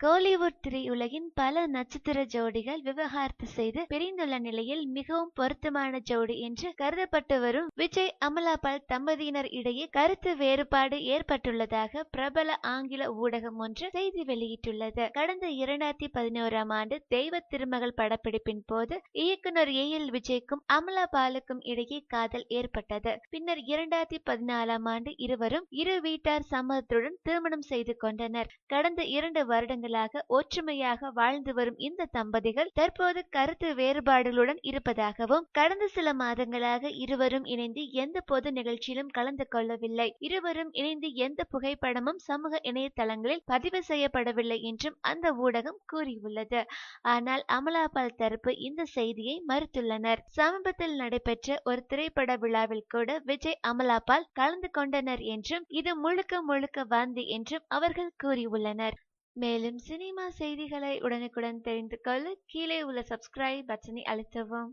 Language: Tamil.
கோலிவுட் திரையுலகின் பல நட்சத்திர ஜோடிகள் விவாகரத்து செய்து பிரிந்துள்ள நிலையில் மிகவும் பொருத்தமான ஜோடி என்று கருதப்பட்டு வரும் விஜய் அமலா பால் தம்பதியினர் இடையே கருத்து வேறுபாடு ஏற்பட்டுள்ளதாக பிரபல ஆங்கில ஊடகம் ஒன்று செய்தி வெளியிட்டுள்ளது. கடந்த 2011ஆம் ஆண்டு தெய்வ திருமகள் படப்பிடிப்பின் போது இயக்குனர் ஏ.எல். விஜய்க்கும் அமலா பாலுக்கும் இடையே காதல் ஏற்பட்டது. பின்னர் 2014ஆம் ஆண்டு இருவரும் இரு வீட்டார் சம்மதத்துடன் திருமணம் செய்து கொண்டனர். கடந்த 2 வருடங்களாக ஒற்றுமையாக வாழ்ந்து வரும் இந்த தம்பதிகள் தற்போது கருத்து வேறுபாடுகளுடன் இருப்பதாகவும், கடந்த சில மாதங்களாக இருவரும் இணைந்து எந்த பொது நிகழ்ச்சியிலும் கலந்து கொள்ளவில்லை, இருவரும் இணைந்து எந்த புகைப்படமும் சமூக இணையதளங்களில் பதிவு செய்யப்படவில்லை என்றும் அந்த ஊடகம் கூறியுள்ளது. ஆனால் அமலா பால் தரப்பு இந்த செய்தியை மறுத்துள்ளனர். சமீபத்தில் நடைபெற்ற ஒரு திரைப்பட விழாவில் கூட விஜய் அமலா பால் கலந்து கொண்டனர் என்றும் இது முழுக்க முழுக்க வதந்தி என்றும் அவர்கள் கூறியுள்ளனர். மேலும் சினிமா செய்திகளை உடனுக்குடன் தெரிந்து கொள்ள கீழே உள்ள சப்ஸ்கிரைப் பட்டனை அழுத்தவும்.